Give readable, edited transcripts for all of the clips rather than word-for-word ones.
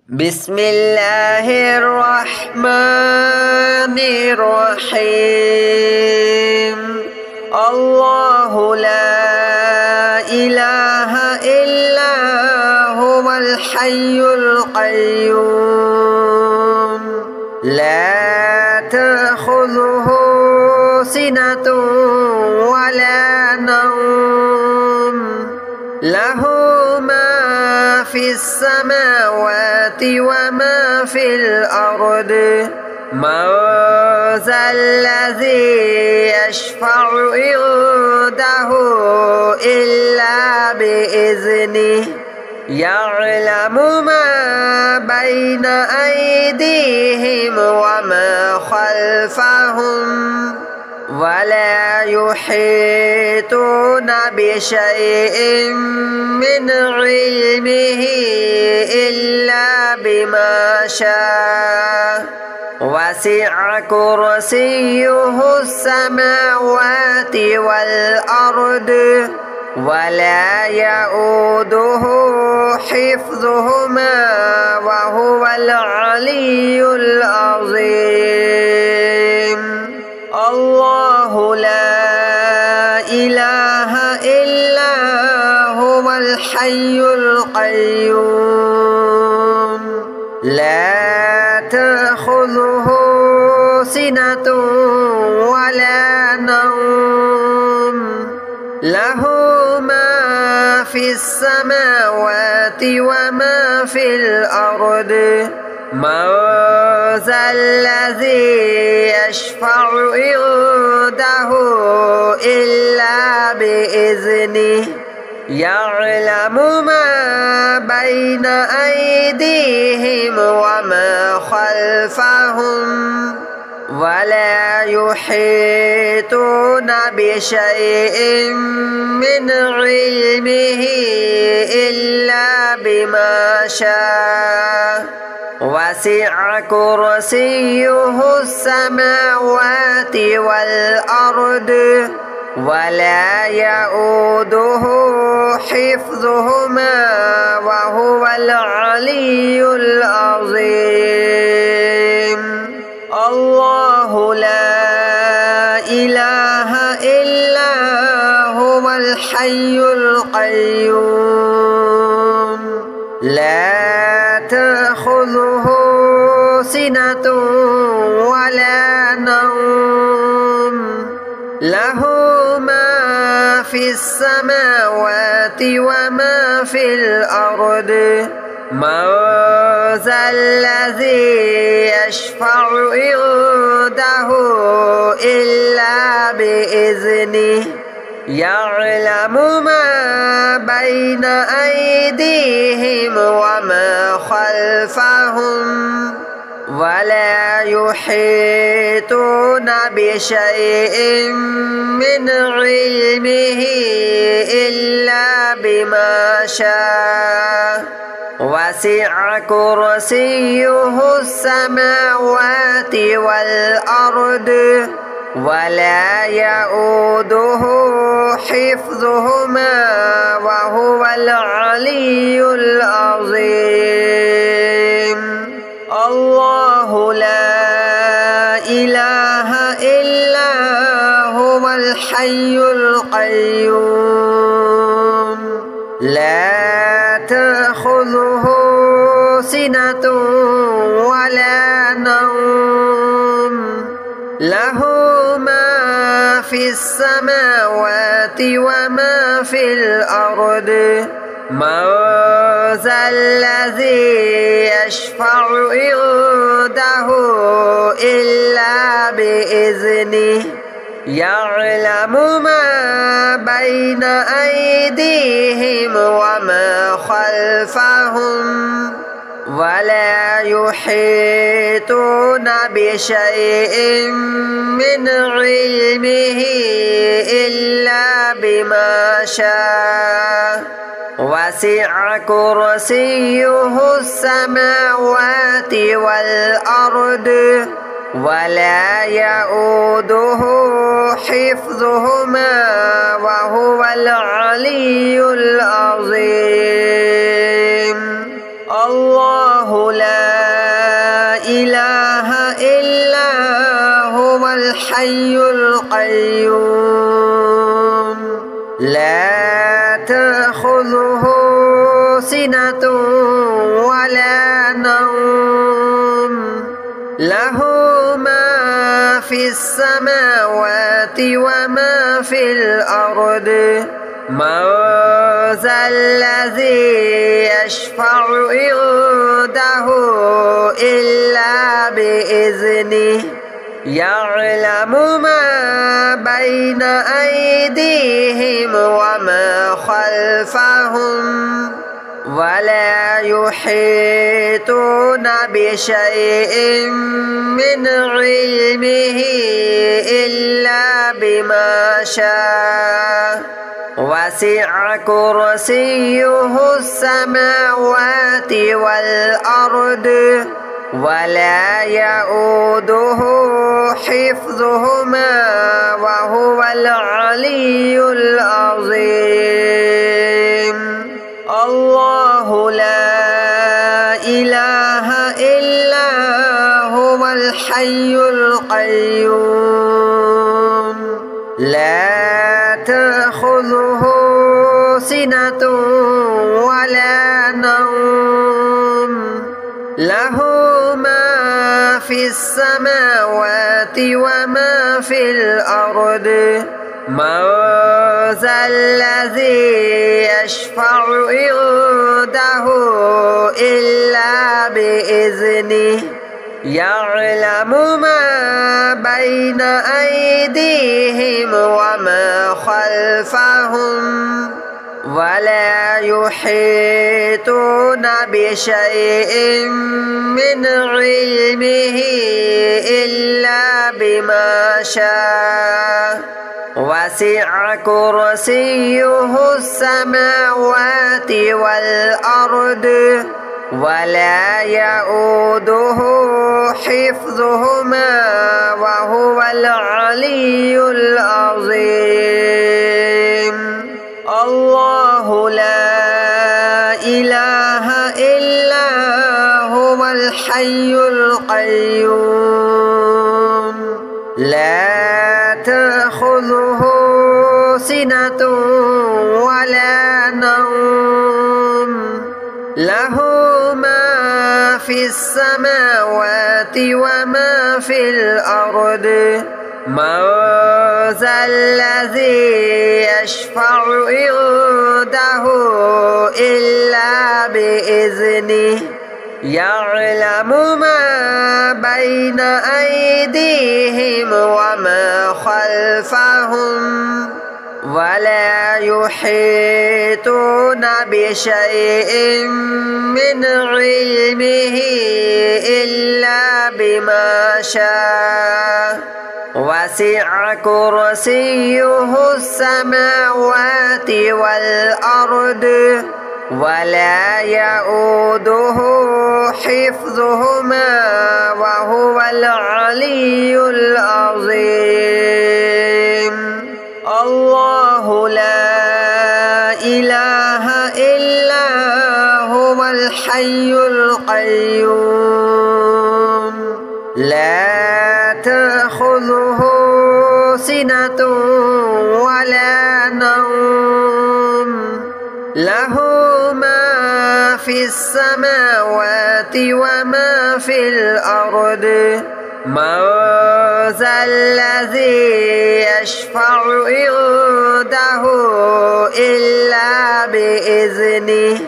بسم الله الرحمن الرحيم. الله لا إله إلا هو الحي القيوم لا تأخذه سنة ولا نوم له ما في السماوات وما في الأرض من ذا الذي يشفع عنده إلا بإذنه يعلم ما بين أيديهم وما خلفهم ولا يحيطون بشيء من علمه إلا بما شاء وسع كرسيه السماوات والأرض ولا يؤوده حفظهما وهو العلي العظيم. الله لا إله إلا هو الحي القيوم لا تأخذه سنة ولا نوم له ما في السماوات وما في الأرض من ذا الذي يشفع عنده إلا بإذنه يعلم ما بين أيديهم وما خلفهم ولا يحيطون بشيء من علمه إلا بما شاء وسع كرسيه السماوات والأرض ولا يؤوده حفظهما وهو العلي العظيم. الله لا إله إلا هو الحي القيوم لا تأخذه سنة ولا نوم له ما في السماوات وما في الأرض من ذا الذي يشفع عنده إلا بإذنه يعلم ما بين أيديهم وما خلفهم ولا يحيطون بشيء من علمه إلا بما شاء وسع كرسيه السماوات والأرض ولا يؤوده حفظهما وهو العلي العظيم. الله لا إله إلا هو الحي القيوم لا تأخذه سنة ولا نوم له ما في السماوات وما في الأرض من ذا الذي يشفع عنده إلا بإذنه يعلم ما بين أيديهم وما خلفهم ولا يحيطون بشيء من علمه إلا بما شاء وسع كرسيه السماوات والأرض ولا يؤوده حفظهما وهو العلي العظيم. الله لا إله إلا هو الحي القيوم لا تأخذه سنة ولا نوم له ما في السماوات وما في الأرض من ذا الذي يشفع عنده إلا بإذنه يعلم ما بين أيديهم وما خلفهم ولا يحيطون بشيء من علمه إلا بما شاء وسع كرسيه السماوات والأرض ولا يؤوده حفظهما وهو العلي العظيم الله لا إله إلا هو الحي القيوم لا تأخذه سنة ولا نوم له ما في السماوات وما في الأرض من ذا الذي يشفع عنده إلا بإذنه يعلم ما بين أيديهم وما خلفهم ولا يحيطون بشيء من علمه إلا بما شاء وسع كرسيه السماوات والأرض ولا يؤوده حفظهما وهو العلي العظيم الله لا إله إلا هو الحي القيوم لا تأخذه سنة ولا نوم له ما في السماوات وما في الأرض من ذا الذي يشفع عنده إلا بإذنه يعلم ما بين أيديهم وما خلفهم ولا يحيطون بشيء من علمه إلا بما شاء وسع كرسيه السماوات والأرض ولا يؤوده حفظهما وهو العلي العظيم الله لا إله إلا هو الحي القيوم لا تأخذه سنة ولا نوم له ما في السماوات وما في الأرض من ذا الذي يشفع عنده إلا بإذنه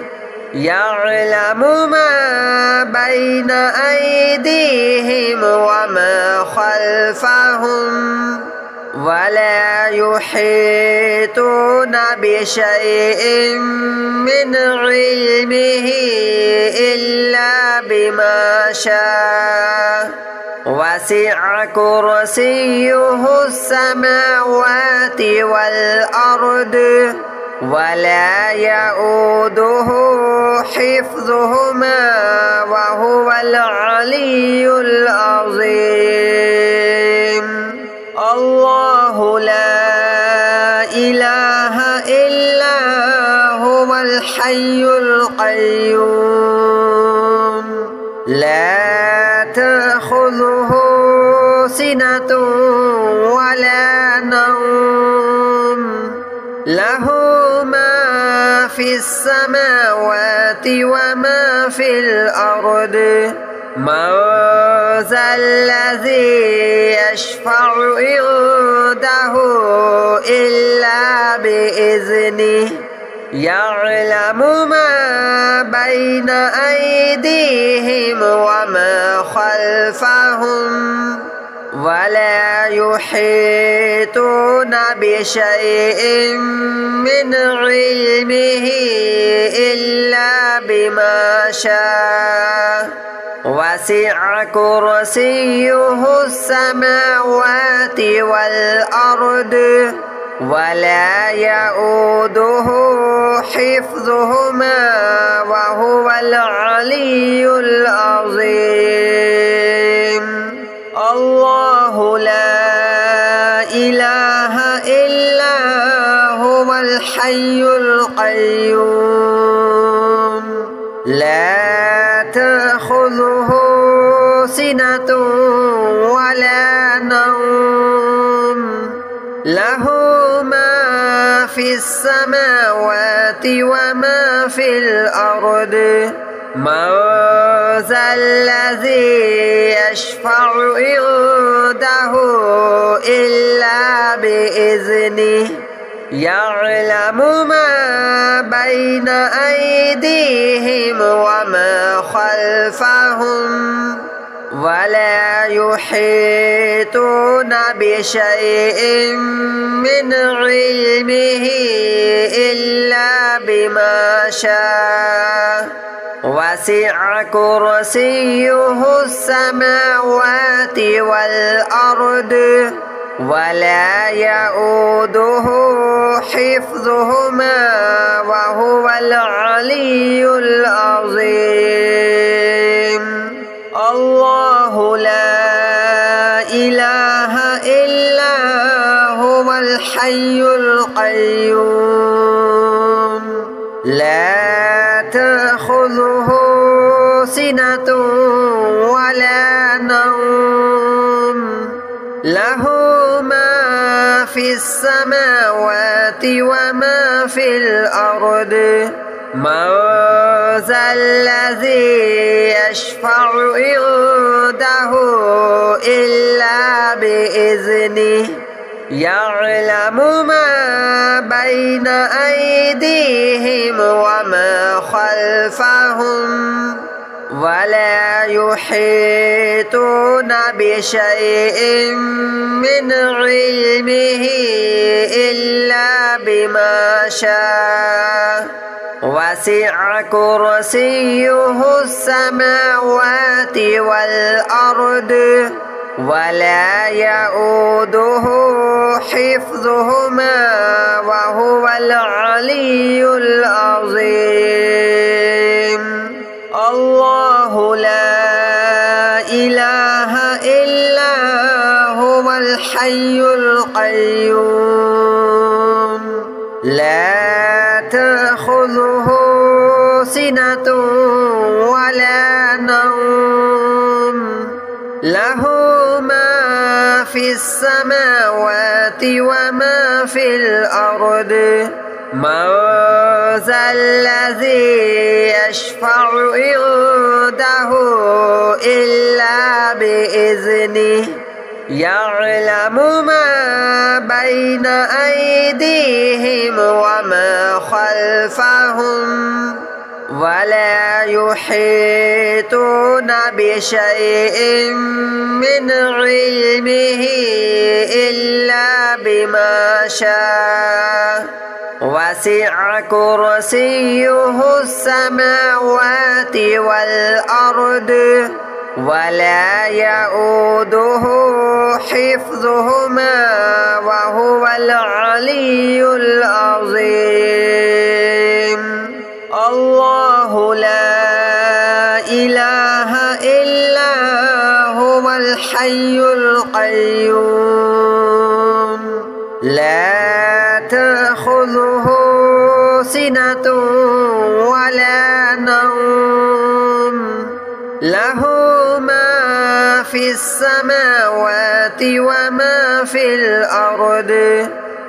يعلم ما بين أيديهم وما خلفهم ولا يحيطون بشيء من علمه إلا بما شاء وسع كرسيه السماوات والأرض ولا يؤوده حفظهما وهو العلي العظيم الله لا إله إلا هو الحي القيوم لا تأخذه سنة ولا نوم له ما في السماوات وما في الأرض من ذا الذي يشفع عنده إلا بإذنه يعلم ما بين أيديهم وما خلفهم ولا يحيطون بشيء من علمه إلا بما شاء وسع كرسيه السماوات والأرض ولا يؤوده حفظهما وهو العلي العظيم الله لا إله إلا هو الحي القيوم لا تأخذه سنة ولا نوم له ما في السماوات وما في الأرض من ذا الذي يشفع عنده إلا بإذنه يعلم ما بين أيديهم وما خلفهم ولا يحيطون بشيء من علمه إلا بما شاء وسع كرسيه السماوات والأرض ولا يؤوده حفظهما وهو العلي العظيم الله لا إله إلا هو الحي القيوم لا تأخذه سنة ولا نوم له ما في السماوات وما في الأرض من ذا الذي يشفع عنده إلا بإذنه يعلم ما بين أيديهم وما خلفهم ولا يحيطون بشيء من علمه إلا بما شاء وسع كرسيه السماوات والأرض ولا يؤوده حفظهما وهو العلي العظيم الله لا إله إلا هو الحي القيوم لا تأخذه سنة ولا نوم له ما في السماوات وما في الأرض من ذا الذي يشفع عنده إلا بإذنه يعلم ما بين أيديهم وما خلفهم ولا يحيطون بشيء من علمه إلا بما شاء وسع كرسيه السماوات والأرض ولا يؤوده حفظهما وهو العلي العظيم الله لا إله إلا هو الحي القيوم لا تأخذه سنة ولا نوم له ما في السماوات وما في الأرض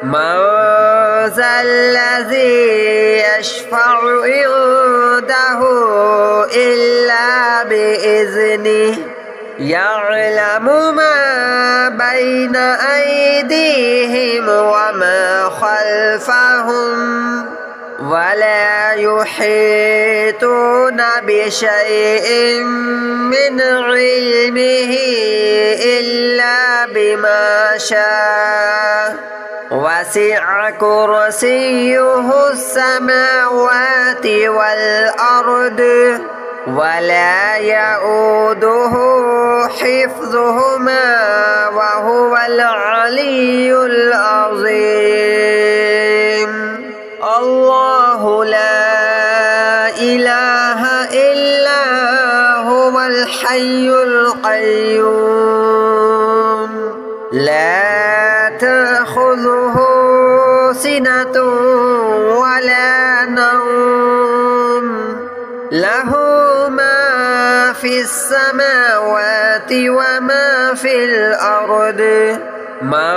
من ذا الذي يشفع عنده إلا بإذنه يعلم ما بين أيديهم وما خلفهم ولا يحيطون بشيء من علمه إلا بما شاء وسع كرسيه السماوات والأرض ولا يؤوده حفظهما وهو العلي العظيم الله لا إله إلا هو الحي القيوم لا تأخذه سنة ولا نوم له ما في السماوات وما في الأرض من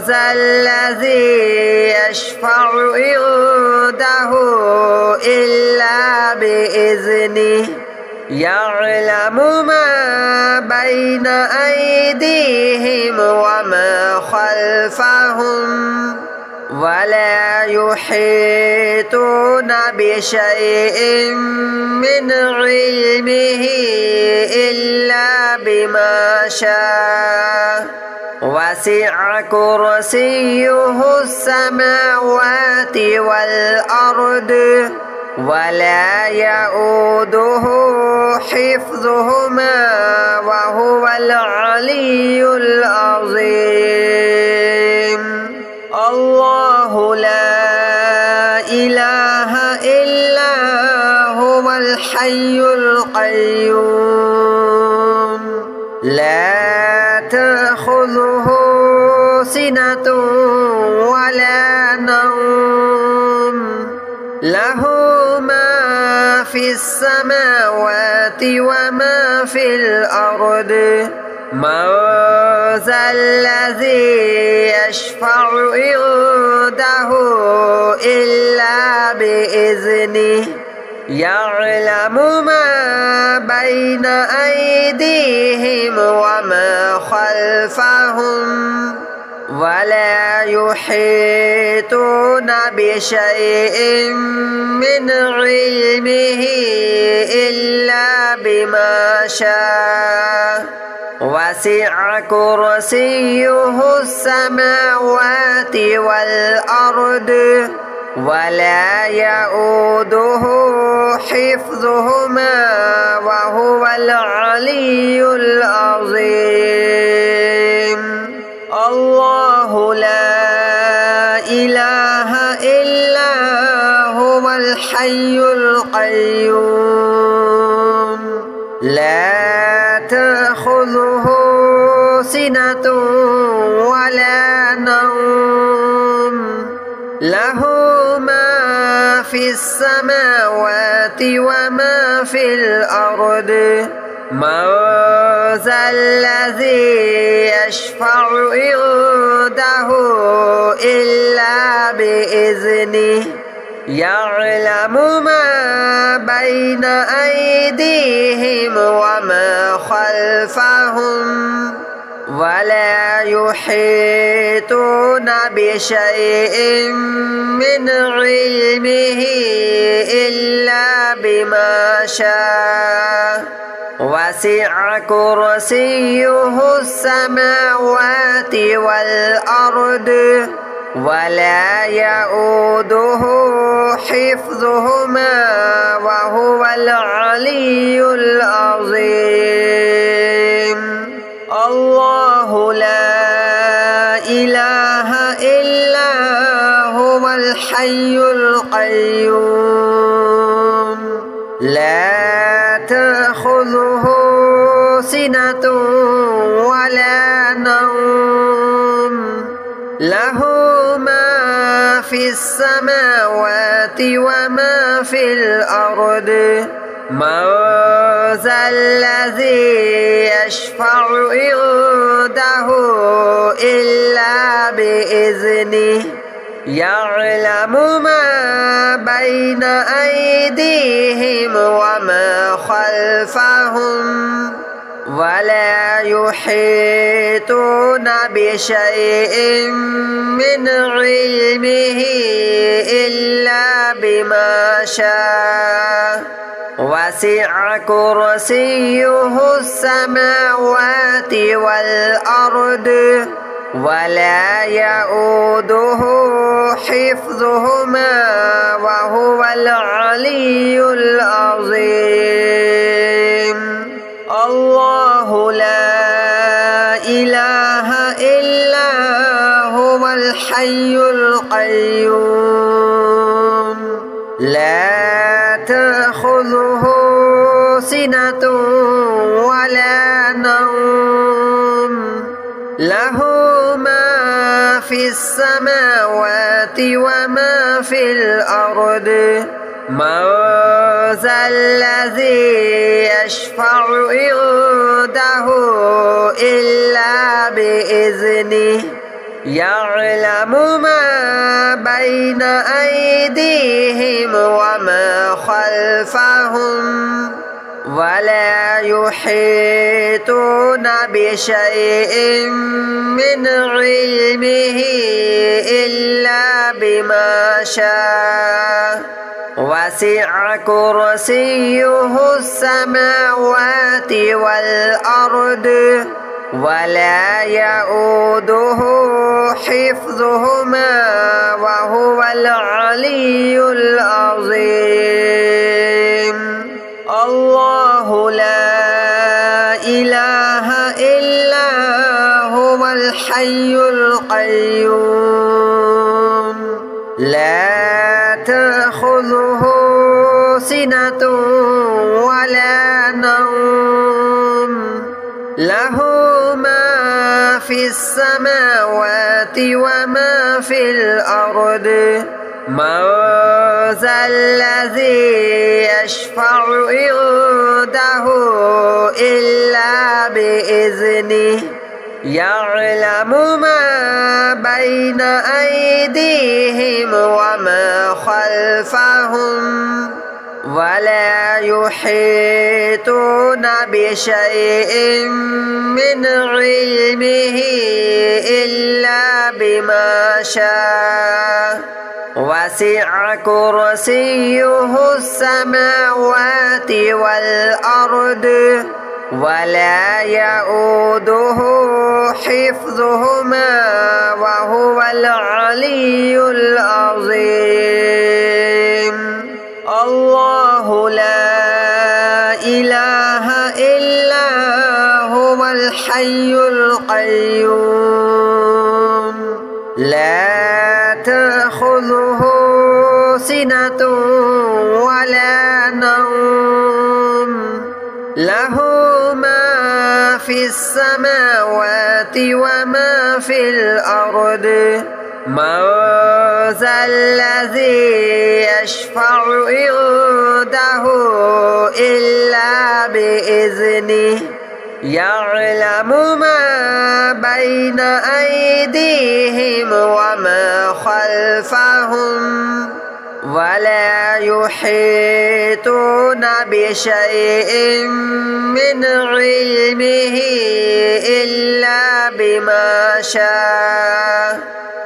ذا الذي يشفع عنده إلا بإذنه يعلم ما بين أيديهم وما خلفهم ولا يحيطون بشيء من علمه إلا بما شاء وسع كرسيه السماوات والأرض ولا يؤوده حفظهما وهو العلي العظيم الله لا إله إلا هو الحي القيوم لا تأخذه سنة ولا نوم له ما في السماوات وما في الأرض من ذا الذي يشفع عنده إلا بإذنه يعلم ما بين أيديهم وما خلفهم ولا يحيطون بشيء من علمه إلا بما شاء وسع كرسيه السماوات والأرض ولا يؤوده حفظهما وهو العلي العظيم الله لا إله إلا هو الحي القيوم لا تأخذه سنة ولا نوم له ما في السماوات وما في الأرض من ذا الذي يشفع عنده إلا بإذنه يعلم ما بين أيديهم وما خلفهم ولا يحيطون بشيء من علمه إلا بما شاء وسع كرسيه السماوات والأرض ولا يؤوده حفظهما وهو العلي العظيم الله لا إله إلا هو الحي القيوم لا تأخذه سنة ولا نوم له ما في السماوات وما في الأرض من ذا الذي يشفع عنده إلا بإذنه يعلم ما بين أيديهم وما خلفهم ولا يحيطون بشيء من علمه إلا بما شاء وسع كرسيه السماوات والأرض ولا يؤوده حفظهما وهو العلي العظيم. الله لا إله إلا هو الحي القيوم لا تأخذه سنة ولا نوم له ما في السماوات وما في الأرض من ذا الذي يشفع عنده إلا بإذنه يعلم ما بين أيديهم وما خلفهم ولا يحيطون بشيء من علمه إلا بما شاء وسع كرسيه السماوات والأرض ولا يؤوده حفظهما وهو العلي العظيم. الله لا إله إلا هو الحي القيوم لا تأخذه سنة ولا نوم له ما في السماوات وما في الأرض من ذا الذي يشفع عنده إلا بإذنه يعلم ما بين أيديهم وما خلفهم ولا يحيطون بشيء من علمه إلا بما شاء وسع كرسيه السماوات والأرض ولا يؤوده حفظهما وهو العلي العظيم. الله لا إله إلا هو الحي القيوم لا تأخذه سنة ولا نوم له ما في السماوات وما في الأرض من ذا الذي يشفع عنده إلا بإذنه يعلم ما بين أيديهم وما خلفهم ولا يحيطون بشيء من علمه إلا بما شاء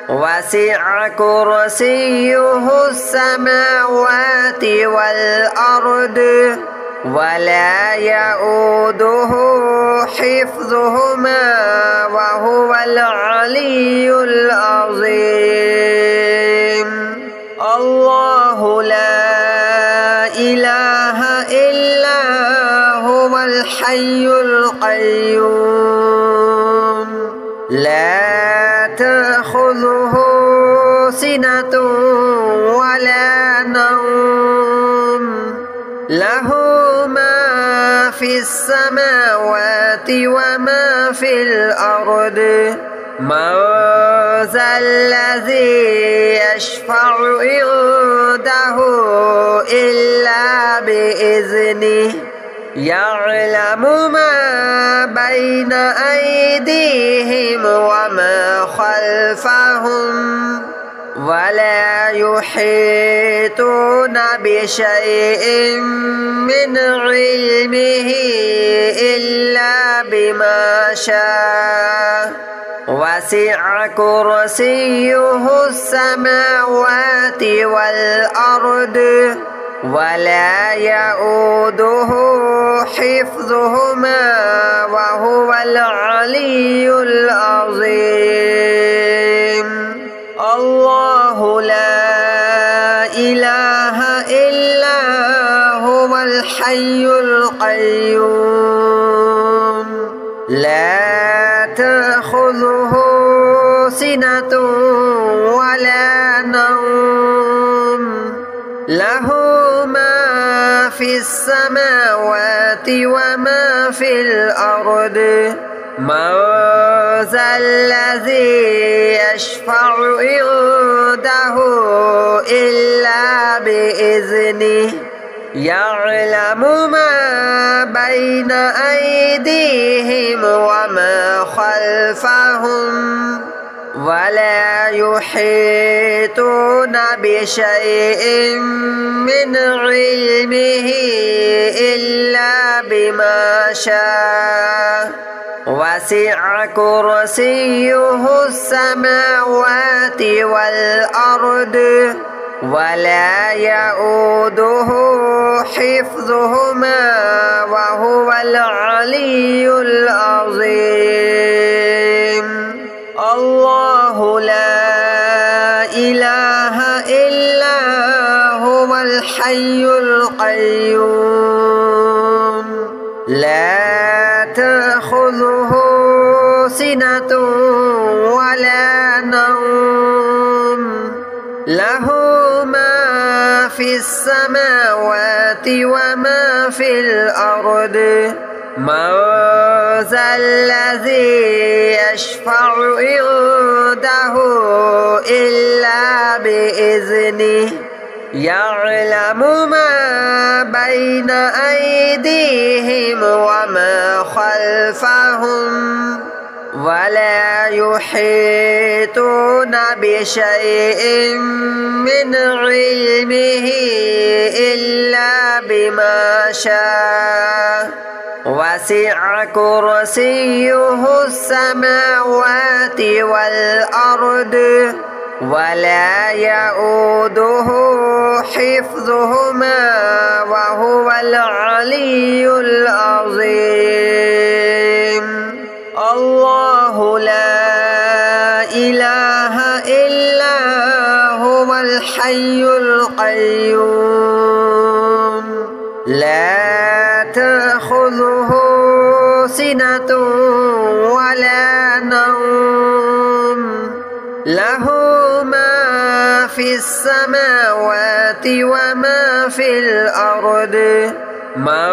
وسع كرسيه السماوات والأرض ولا يؤوده حفظهما وهو العلي العظيم. الله لا إله إلا هو الحي القيوم لا تأخذه سنة ولا نوم له ما في السماوات وما في الأرض من ذا الذي يشفع عنده إلا بإذنه يعلم ما بين أيديهم وما خلفهم ولا يحيطون بشيء من علمه إلا بما شاء وسع كرسيه السماوات والأرض ولا يؤوده حفظهما وهو العلي العظيم. الله لا إله إلا هو الحي القيوم لا تأخذه سنة ولا نوم له ما في السماوات وما في الأرض من ذا الذي يشفع عنده إلا بإذنه يعلم ما بين أيديهم وما خلفهم ولا يحيطون بشيء من علمه إلا بما شاء وسع كرسيه السماوات والأرض ولا يؤوده حفظهما وهو العلي العظيم. الله لا إله إلا هو الحي القيوم لا تأخذه سنة ولا نوم له ما في السماوات وما في الأرض من ذا الذي يشفع عنده إلا بإذنه يعلم ما بين أيديهم وما خلفهم ولا يحيطون بشيء من علمه إلا بما شاء وسع كرسيه السماوات والأرض ولا يؤوده حفظهما وهو العلي العظيم. الله لا إله إلا هو الحي القيوم لا تأخذه سنة ولا نوم له ما في السماوات وما في الأرض من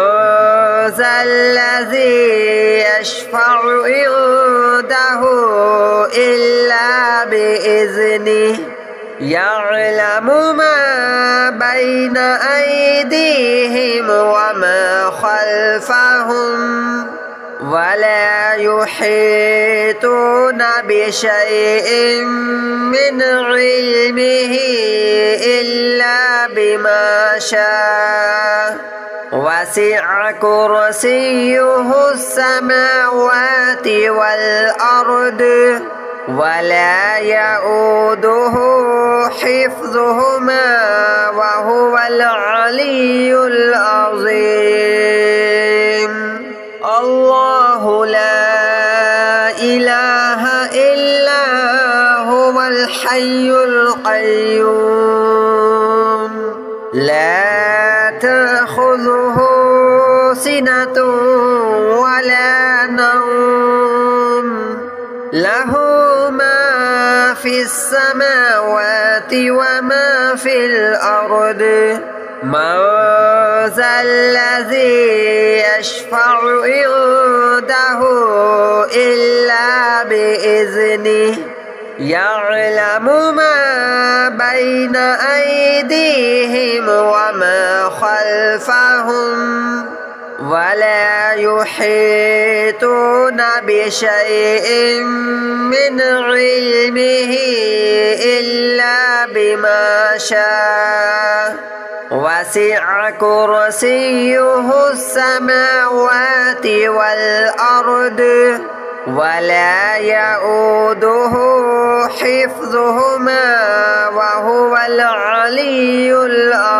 ذا الذي يشفع عنده إلا بإذنه يعلم ما بين أيديهم وما خلفهم ولا يحيطون بشيء من علمه إلا بما شاء وسع كرسيه السماوات والأرض ولا يؤوده حفظهما وهو العلي العظيم. الله لا إله إلا هو الحي القيوم لا تأخذه سنة ولا نوم له ما في السماوات وما في الأرض من ذا الذي يشفع عنده إلا بإذنه يعلم ما بين أيديهم وما خلفهم ولا يحيطون بشيء من علمه إلا بما شاء وسع كرسيه السماوات والأرض ولا يؤوده حفظهما وهو العلي العظيم.